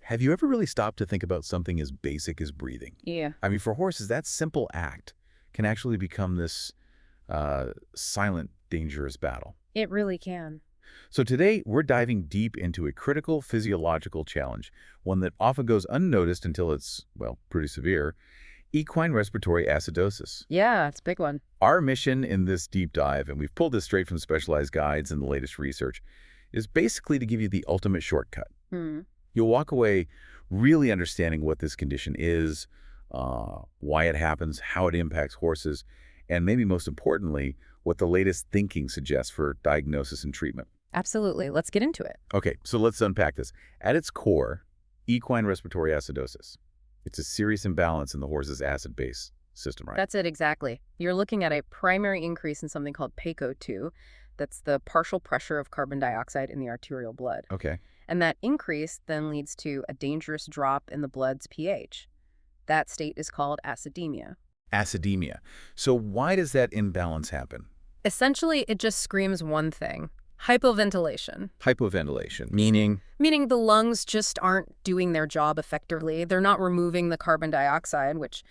Have you ever really stopped to think about something as basic as breathing? Yeah. I mean, for horses, that simple act can actually become this silent, dangerous battle. It really can. So today, we're diving deep into a critical physiological challenge, one that often goes unnoticed until it's, well, pretty severe: equine respiratory acidosis. Yeah, it's a big one. Our mission in this deep dive, and we've pulled this straight from specialized guides and the latest research, is basically to give you the ultimate shortcut. Hmm. You'll walk away really understanding what this condition is, why it happens, how it impacts horses, and maybe most importantly, what the latest thinking suggests for diagnosis and treatment. Absolutely. Let's get into it. Okay, so let's unpack this. At its core, equine respiratory acidosis. It's a serious imbalance in the horse's acid-base system, right? That's it exactly. You're looking at a primary increase in something called PaCO2. That's the partial pressure of carbon dioxide in the arterial blood. Okay. And that increase then leads to a dangerous drop in the blood's pH. That state is called acidemia. Acidemia. So why does that imbalance happen? Essentially, it just screams one thing: hypoventilation. Hypoventilation, meaning? Meaning the lungs just aren't doing their job effectively. They're not removing the carbon dioxide, which,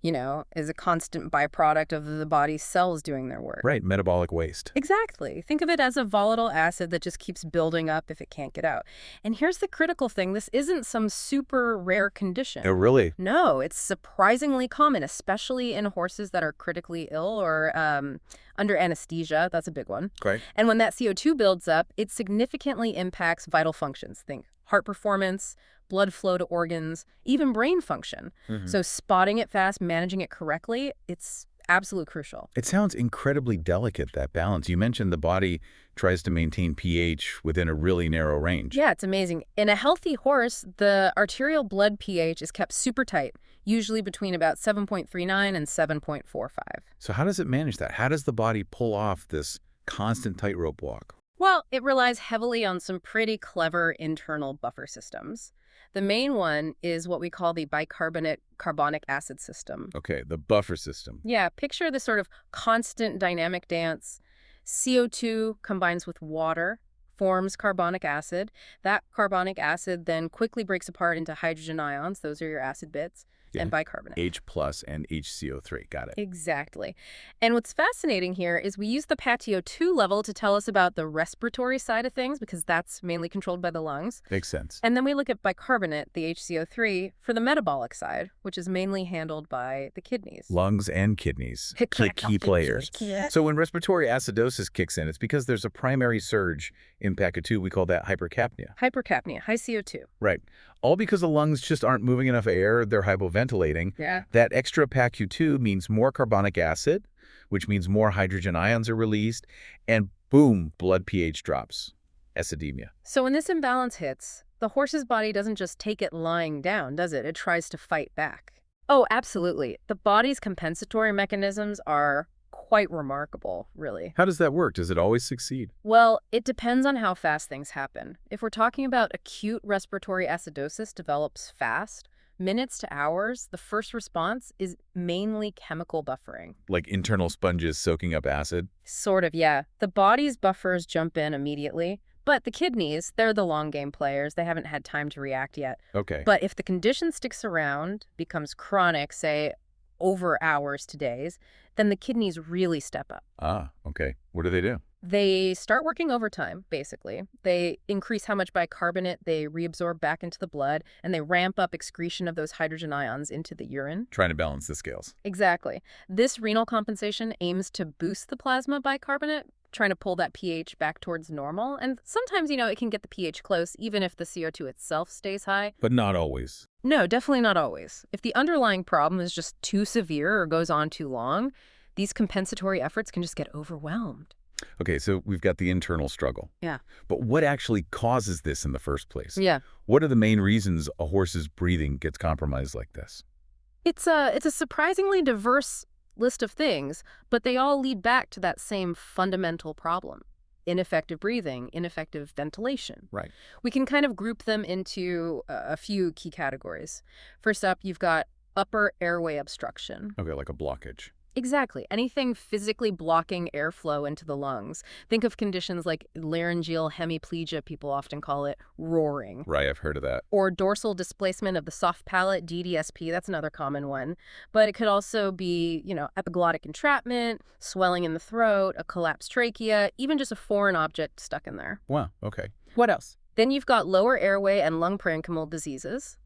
is a constant byproduct of the body's cells doing their work. Right, metabolic waste. Exactly. Think of it as a volatile acid that just keeps building up if it can't get out. And here's the critical thing. This isn't some super rare condition. Oh, really? No, it's surprisingly common, especially in horses that are critically ill or under anesthesia. That's a big one. Okay. And when that CO2 builds up, it significantly impacts vital functions. Think heart performance, blood flow to organs, even brain function. So spotting it fast, managing it correctly, it's absolutely crucial. It sounds incredibly delicate, that balance. You mentioned the body tries to maintain pH within a really narrow range. Yeah, it's amazing. In a healthy horse, the arterial blood pH is kept super tight, usually between about 7.39 and 7.45. So how does it manage that? How does the body pull off this constant tightrope walk? Well, it relies heavily on some pretty clever internal buffer systems. The main one is what we call the bicarbonate carbonic acid system. Okay, the buffer system. Yeah, picture this sort of constant dynamic dance. CO2 combines with water, forms carbonic acid. That carbonic acid then quickly breaks apart into hydrogen ions. Those are your acid bits. Yeah. And bicarbonate. H plus and HCO3. Got it. Exactly. And what's fascinating here is we use the PaTO2 level to tell us about the respiratory side of things, because that's mainly controlled by the lungs. Makes sense. And then we look at bicarbonate, the HCO3, for the metabolic side, which is mainly handled by the kidneys. Lungs and kidneys, the key players. So when respiratory acidosis kicks in, it's because there's a primary surge in PaCO2. We call that hypercapnia. Hypercapnia, high CO2. Right. All because the lungs just aren't moving enough air, they're hypoventilating. Yeah. That extra PaCO2 means more carbonic acid, which means more hydrogen ions are released, and boom, blood pH drops. Acidemia. So when this imbalance hits, the horse's body doesn't just take it lying down, does it? It tries to fight back. Oh, absolutely. The body's compensatory mechanisms are quite remarkable, really. How does that work? Does it always succeed? Well, it depends on how fast things happen. If we're talking about acute respiratory acidosis develops fast, minutes to hours, the first response is mainly chemical buffering. Like internal sponges soaking up acid? Sort of, yeah. The body's buffers jump in immediately, but the kidneys, they're the long game players. They haven't had time to react yet. Okay. But if the condition sticks around, becomes chronic, say over hours to days, then the kidneys really step up. Ah, okay. What do? They start working overtime, basically. They increase how much bicarbonate they reabsorb back into the blood, and they ramp up excretion of those hydrogen ions into the urine. Trying to balance the scales. Exactly. This renal compensation aims to boost the plasma bicarbonate, trying to pull that pH back towards normal. And sometimes, it can get the pH close, even if the CO2 itself stays high. But not always. No, definitely not always. If the underlying problem is just too severe or goes on too long, these compensatory efforts can just get overwhelmed. Okay, so we've got the internal struggle. Yeah. But what actually causes this in the first place? Yeah. What are the main reasons a horse's breathing gets compromised like this? It's a surprisingly diverse list of things, but they all lead back to that same fundamental problem: ineffective breathing, ineffective ventilation. Right. We can kind of group them into a few key categories. First up, you've got upper airway obstruction. Okay, like a blockage. Exactly. Anything physically blocking airflow into the lungs. Think of conditions like laryngeal hemiplegia, people often call it roaring. Right, I've heard of that. Or dorsal displacement of the soft palate, DDSP, that's another common one. But it could also be, epiglottic entrapment, swelling in the throat, a collapsed trachea, even just a foreign object stuck in there. Wow, okay. What else? Then you've got lower airway and lung parenchymal diseases.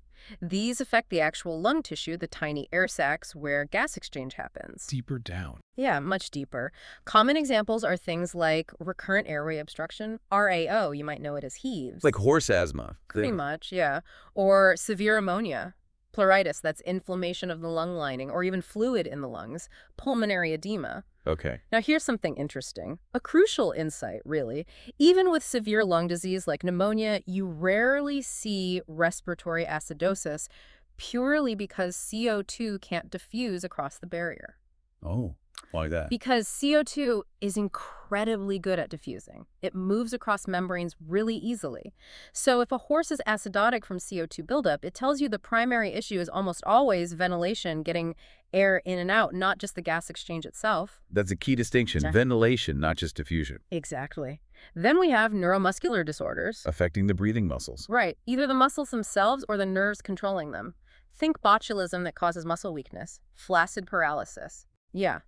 These affect the actual lung tissue, the tiny air sacs where gas exchange happens. Deeper down. Yeah, much deeper. Common examples are things like recurrent airway obstruction, RAO, you might know it as heaves. Like horse asthma. Pretty much, yeah. Or severe ammonia, pleuritis, that's inflammation of the lung lining, or even fluid in the lungs, pulmonary edema. Okay. Now here's something interesting, a crucial insight, really. Even with severe lung disease like pneumonia, you rarely see respiratory acidosis purely because CO2 can't diffuse across the barrier. Oh, why that? Because CO2 is incredibly good at diffusing. It moves across membranes really easily. So if a horse is acidotic from CO2 buildup, it tells you the primary issue is almost always ventilation, getting air in and out, not just the gas exchange itself. That's a key distinction. Exactly. Ventilation, not just diffusion. Exactly. Then we have neuromuscular disorders. Affecting the breathing muscles. Right. Either the muscles themselves or the nerves controlling them. Think botulism that causes muscle weakness, flaccid paralysis. Yeah.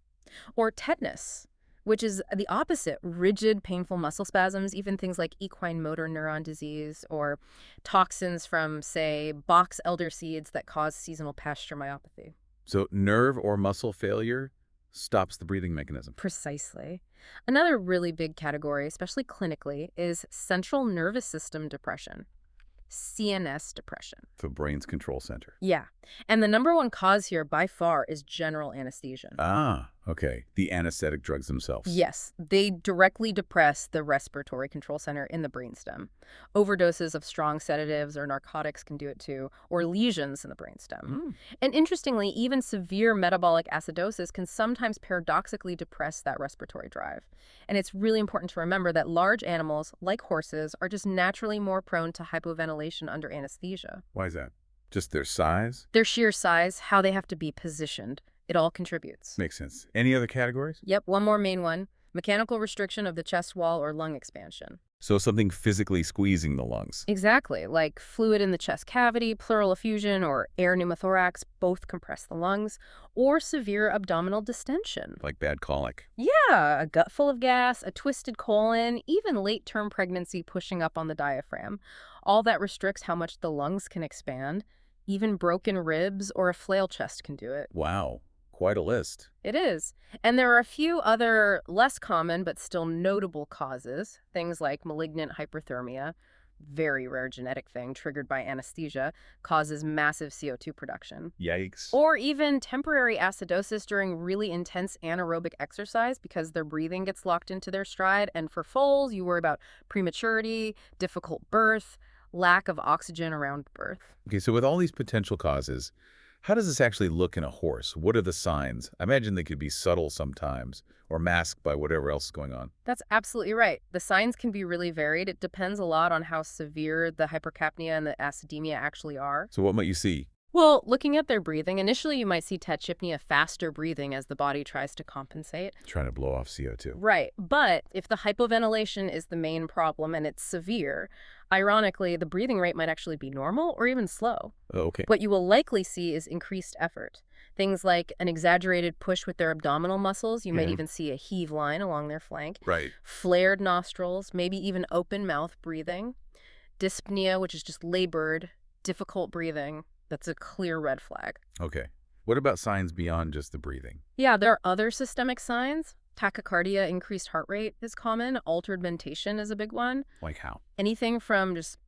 Or tetanus, which is the opposite, rigid, painful muscle spasms, even things like equine motor neuron disease or toxins from, say, box elder seeds that cause seasonal pasture myopathy. So nerve or muscle failure stops the breathing mechanism. Precisely. Another really big category, especially clinically, is central nervous system depression. CNS depression. The brain's control center. Yeah. And the number one cause here by far is general anesthesia. Ah, okay. The anesthetic drugs themselves. Yes, they directly depress the respiratory control center in the brainstem. Overdoses of strong sedatives or narcotics can do it too, or lesions in the brainstem. And interestingly, even severe metabolic acidosis can sometimes paradoxically depress that respiratory drive. And it's really important to remember that large animals, like horses, are just naturally more prone to hypoventilation under anesthesia. Why is that? Just their size? Their sheer size, how they have to be positioned. It all contributes. Makes sense. Any other categories? Yep, one more main one. Mechanical restriction of the chest wall or lung expansion. So something physically squeezing the lungs. Exactly, like fluid in the chest cavity, pleural effusion, or air pneumothorax both compress the lungs, or severe abdominal distension. Like bad colic. Yeah, a gut full of gas, a twisted colon, even late-term pregnancy pushing up on the diaphragm. All that restricts how much the lungs can expand. Even broken ribs or a flail chest can do it. Wow. Quite a list. It is. And there are a few other less common but still notable causes, things like malignant hyperthermia, very rare genetic thing triggered by anesthesia, causes massive CO2 production. Yikes. Or even temporary acidosis during really intense anaerobic exercise because their breathing gets locked into their stride. And for foals, you worry about prematurity, difficult birth, lack of oxygen around birth. Okay, so with all these potential causes, how does this actually look in a horse? What are the signs? I imagine they could be subtle sometimes or masked by whatever else is going on. That's absolutely right. The signs can be really varied. It depends a lot on how severe the hypercapnia and the acidemia actually are. So what might you see? Well, looking at their breathing, initially you might see tachypnea, faster breathing as the body tries to compensate. Trying to blow off CO2. Right. But if the hypoventilation is the main problem and it's severe, ironically, the breathing rate might actually be normal or even slow. Oh, okay. What you will likely see is increased effort. Things like an exaggerated push with their abdominal muscles. You might even see a heave line along their flank. Right. Flared nostrils, maybe even open mouth breathing. Dyspnea, which is just labored, difficult breathing. That's a clear red flag. Okay. What about signs beyond just the breathing? Yeah, there are other systemic signs. Tachycardia, increased heart rate is common. Altered mentation is a big one. Like how? Anything from just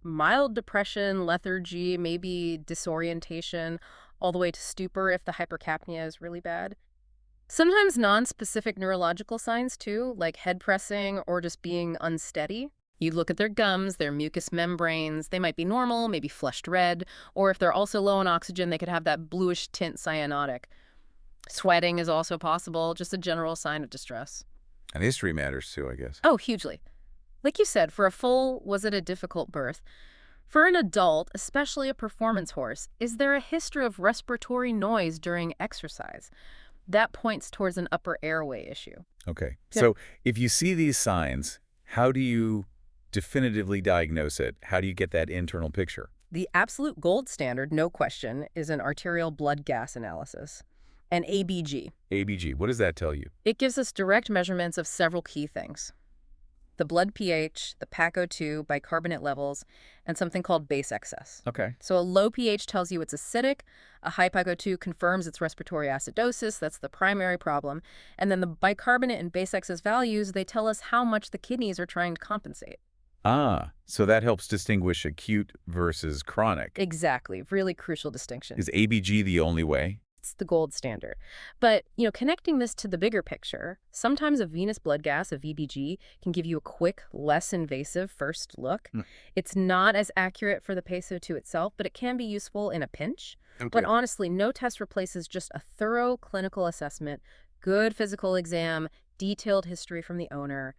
mild depression, lethargy, maybe disorientation, all the way to stupor if the hypercapnia is really bad. Sometimes non-specific neurological signs too, like head pressing or just being unsteady. You look at their gums, their mucous membranes, they might be normal, maybe flushed red, or if they're also low on oxygen, they could have that bluish tint cyanotic. Sweating is also possible, just a general sign of distress. And history matters too, I guess. Oh, hugely. Like you said, for a foal, was it a difficult birth? For an adult, especially a performance horse, is there a history of respiratory noise during exercise? That points towards an upper airway issue. Okay. Yeah. So if you see these signs, how do you definitively diagnose it? How do you get that internal picture? The absolute gold standard, no question, is an arterial blood gas analysis, an ABG. ABG, what does that tell you? It gives us direct measurements of several key things: the blood pH, the PaCO2, bicarbonate levels, and something called base excess. Okay. So a low pH tells you it's acidic, a high PaCO2 confirms it's respiratory acidosis, that's the primary problem, and then the bicarbonate and base excess values, they tell us how much the kidneys are trying to compensate. Ah, so that helps distinguish acute versus chronic. Exactly, really crucial distinction. Is ABG the only way? It's the gold standard. But, connecting this to the bigger picture, sometimes a venous blood gas, a VBG, can give you a quick, less invasive first look. It's not as accurate for the PaCO2 itself, but it can be useful in a pinch. Okay. But honestly, no test replaces just a thorough clinical assessment, good physical exam, detailed history from the owner.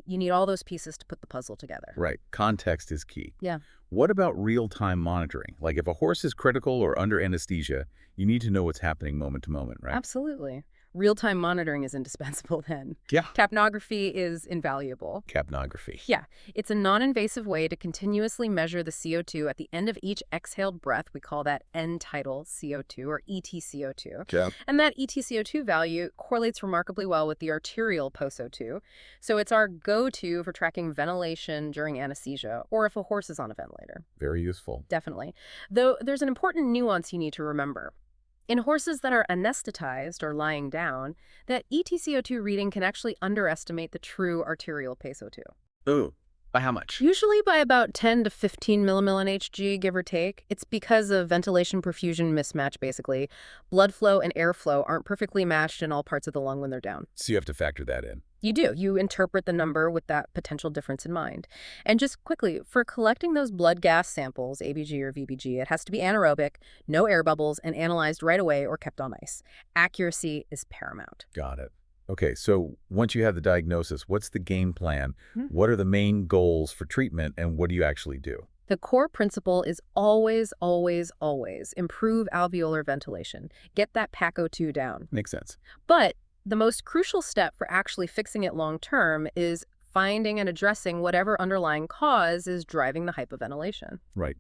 You need all those pieces to put the puzzle together. Right. Context is key. Yeah. What about real-time monitoring? Like if a horse is critical or under anesthesia, you need to know what's happening moment to moment, right? Absolutely. Real-time monitoring is indispensable then. Yeah. Capnography is invaluable. Capnography. Yeah, it's a non-invasive way to continuously measure the CO2 at the end of each exhaled breath. We call that end-tidal CO2 or EtCO2. Yeah. And that EtCO2 value correlates remarkably well with the arterial PaCO2. So it's our go-to for tracking ventilation during anesthesia or if a horse is on a ventilator. Very useful. Definitely. Though there's an important nuance you need to remember. In horses that are anesthetized or lying down, that EtCO2 reading can actually underestimate the true arterial PaCO2. Ooh, by how much? Usually by about 10 to 15 millimilli Hg, give or take. It's because of ventilation-perfusion mismatch, basically. Blood flow and airflow aren't perfectly matched in all parts of the lung when they're down. So you have to factor that in. You do. You interpret the number with that potential difference in mind. And just quickly, for collecting those blood gas samples, ABG or VBG, it has to be anaerobic, no air bubbles, and analyzed right away or kept on ice. Accuracy is paramount. Got it. Okay, so once you have the diagnosis, what's the game plan? What are the main goals for treatment, and what do you actually do? The core principle is always, always, always improve alveolar ventilation. Get that PaCO2 down. Makes sense. But the most crucial step for actually fixing it long-term is finding and addressing whatever underlying cause is driving the hypoventilation. Right.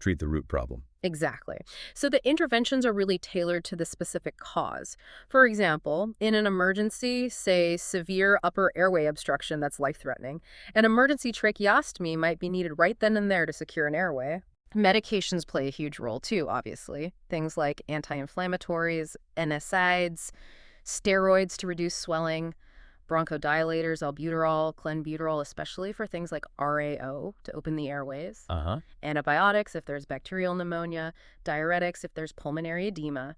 Treat the root problem. Exactly. So the interventions are really tailored to the specific cause. For example, in an emergency, say severe upper airway obstruction that's life-threatening, an emergency tracheostomy might be needed right then and there to secure an airway. Medications play a huge role too, obviously. Things like anti-inflammatories, NSAIDs, steroids to reduce swelling, bronchodilators, albuterol, clenbuterol, especially for things like RAO to open the airways, antibiotics if there's bacterial pneumonia, diuretics if there's pulmonary edema,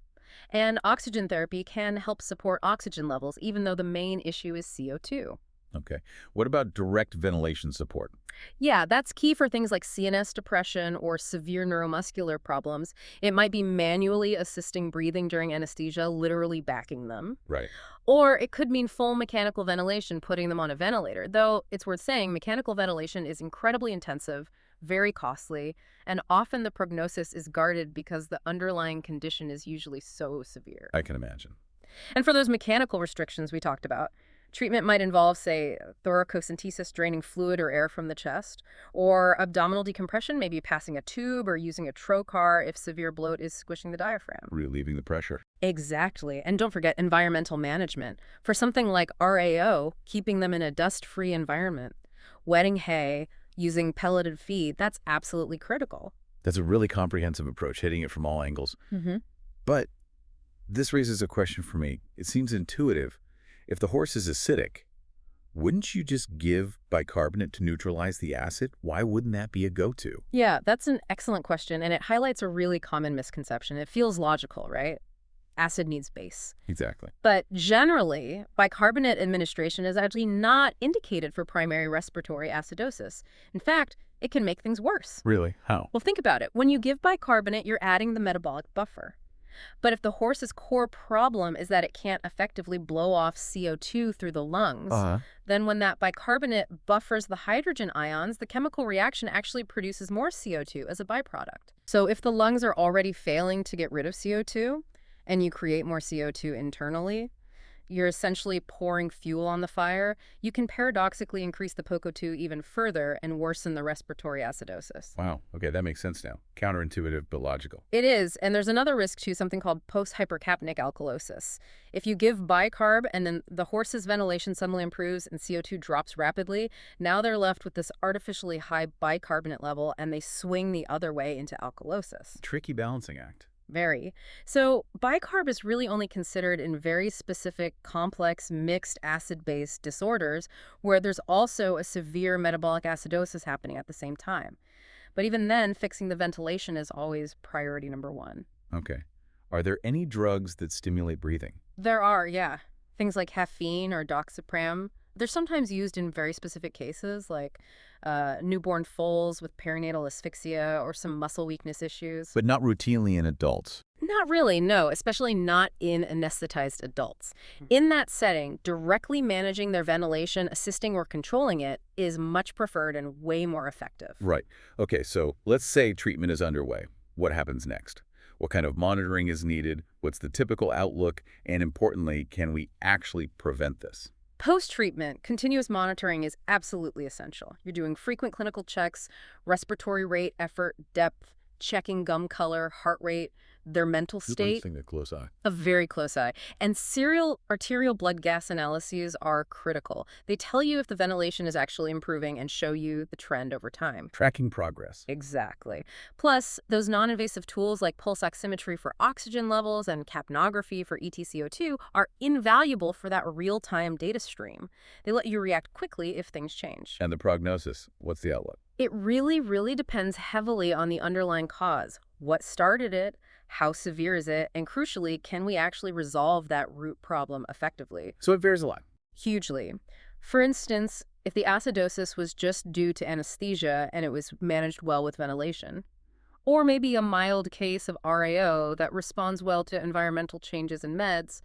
and oxygen therapy can help support oxygen levels even though the main issue is CO2. Okay. What about direct ventilation support? Yeah, that's key for things like CNS depression or severe neuromuscular problems. It might be manually assisting breathing during anesthesia, literally backing them. Right. Or it could mean full mechanical ventilation, putting them on a ventilator. Though it's worth saying mechanical ventilation is incredibly intensive, very costly, and often the prognosis is guarded because the underlying condition is usually so severe. I can imagine. And for those mechanical restrictions we talked about, treatment might involve, say, thoracocentesis, draining fluid or air from the chest, or abdominal decompression, maybe passing a tube or using a trocar if severe bloat is squishing the diaphragm. Relieving the pressure. Exactly. And don't forget environmental management. For something like RAO, keeping them in a dust-free environment, wetting hay, using pelleted feed, that's absolutely critical. That's a really comprehensive approach, hitting it from all angles. But this raises a question for me. It seems intuitive. If the horse is acidic, wouldn't you just give bicarbonate to neutralize the acid? Why wouldn't that be a go-to? Yeah, that's an excellent question, and it highlights a really common misconception. It feels logical, right? Acid needs base. Exactly. But generally, bicarbonate administration is actually not indicated for primary respiratory acidosis. In fact, it can make things worse. Really? How? Well, think about it. When you give bicarbonate, you're adding the metabolic buffer. But if the horse's core problem is that it can't effectively blow off CO2 through the lungs, then when that bicarbonate buffers the hydrogen ions, the chemical reaction actually produces more CO2 as a byproduct. So if the lungs are already failing to get rid of CO2, and you create more CO2 internally, you're essentially pouring fuel on the fire. You can paradoxically increase the POCO2 even further and worsen the respiratory acidosis. Wow. Okay, that makes sense now. Counterintuitive, but logical. It is, and there's another risk too, something called post-hypercapnic alkalosis. If you give bicarb and then the horse's ventilation suddenly improves and CO2 drops rapidly, now they're left with this artificially high bicarbonate level and they swing the other way into alkalosis. Tricky balancing act. Very. So bicarb is really only considered in very specific, complex, mixed acid-base disorders where there's also a severe metabolic acidosis happening at the same time. But even then, fixing the ventilation is always priority number one. Okay. Are there any drugs that stimulate breathing? There are, yeah. Things like caffeine or doxapram. They're sometimes used in very specific cases like newborn foals with perinatal asphyxia or some muscle weakness issues. But not routinely in adults. Not really, no, especially not in anesthetized adults. In that setting, directly managing their ventilation, assisting or controlling it is much preferred and way more effective. Right. Okay, so let's say treatment is underway. What happens next? What kind of monitoring is needed? What's the typical outlook? And importantly, can we actually prevent this? Post-treatment, continuous monitoring is absolutely essential. You're doing frequent clinical checks, respiratory rate, effort, depth, checking gum color, heart rate, their mental state. Keeping a close eye. A very close eye. And serial arterial blood gas analyses are critical. They tell you if the ventilation is actually improving and show you the trend over time. Tracking progress. Exactly. Plus, those non-invasive tools like pulse oximetry for oxygen levels and capnography for EtCO2 are invaluable for that real-time data stream. They let you react quickly if things change. And the prognosis, what's the outlook? It really, really depends heavily on the underlying cause. What started it? How severe is it? And crucially, can we actually resolve that root problem effectively? So it varies a lot. Hugely. For instance, if the acidosis was just due to anesthesia and it was managed well with ventilation, or maybe a mild case of RAO that responds well to environmental changes and meds,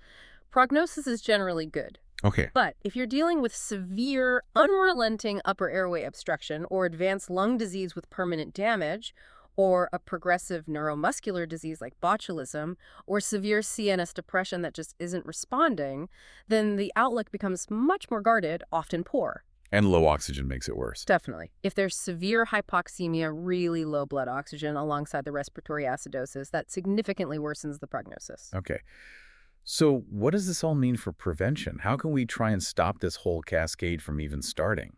prognosis is generally good. Okay. But if you're dealing with severe, unrelenting upper airway obstruction or advanced lung disease with permanent damage, or a progressive neuromuscular disease like botulism, or severe CNS depression that just isn't responding, then the outlook becomes much more guarded, often poor. And low oxygen makes it worse. Definitely. If there's severe hypoxemia, really low blood oxygen alongside the respiratory acidosis, that significantly worsens the prognosis. Okay. So what does this all mean for prevention? How can we try and stop this whole cascade from even starting?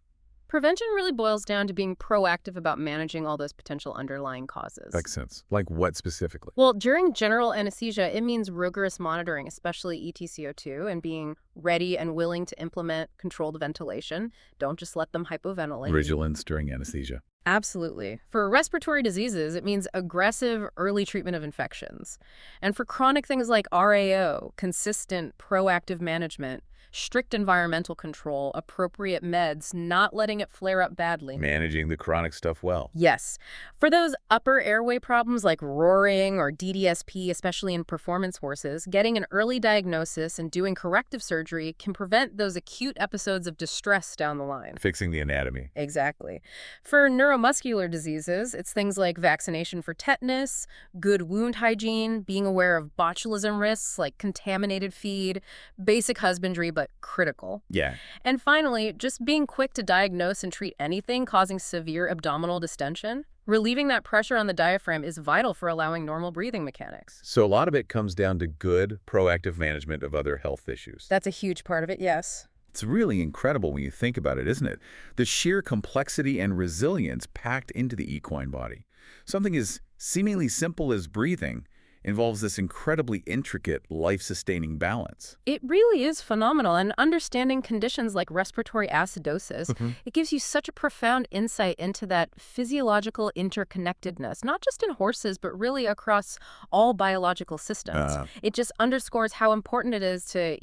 Prevention really boils down to being proactive about managing all those potential underlying causes. Makes sense. Like what specifically? Well, during general anesthesia, it means rigorous monitoring, especially EtCO2, and being ready and willing to implement controlled ventilation. Don't just let them hypoventilate. Vigilance during anesthesia. Absolutely. For respiratory diseases, it means aggressive early treatment of infections. And for chronic things like RAO, consistent proactive management, strict environmental control, appropriate meds, not letting it flare up badly. Managing the chronic stuff well. Yes. For those upper airway problems like roaring or DDSP, especially in performance horses, getting an early diagnosis and doing corrective surgery can prevent those acute episodes of distress down the line. Fixing the anatomy. Exactly. For neuromuscular diseases, it's things like vaccination for tetanus, good wound hygiene, being aware of botulism risks like contaminated feed, basic husbandry, but critical. Yeah. And finally, just being quick to diagnose and treat anything causing severe abdominal distension. Relieving that pressure on the diaphragm is vital for allowing normal breathing mechanics. So a lot of it comes down to good, proactive management of other health issues. That's a huge part of it, yes. It's really incredible when you think about it, isn't it? The sheer complexity and resilience packed into the equine body. Something as seemingly simple as breathing involves this incredibly intricate, life-sustaining balance. It really is phenomenal, and understanding conditions like respiratory acidosis, it gives you such a profound insight into that physiological interconnectedness, not just in horses, but really across all biological systems. It just underscores how important it is to,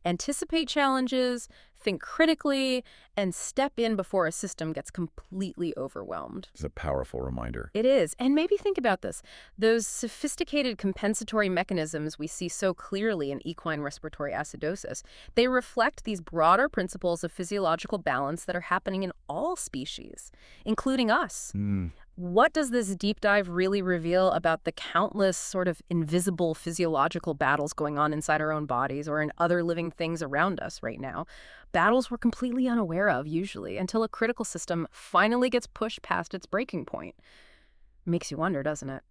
anticipate challenges, think critically, and step in before a system gets completely overwhelmed. It's a powerful reminder. It is. And maybe think about this. Those sophisticated compensatory mechanisms we see so clearly in equine respiratory acidosis, they reflect these broader principles of physiological balance that are happening in all species, including us. What does this deep dive really reveal about the countless sort of invisible physiological battles going on inside our own bodies or in other living things around us right now? Battles we're completely unaware of, usually, until a critical system finally gets pushed past its breaking point. Makes you wonder, doesn't it?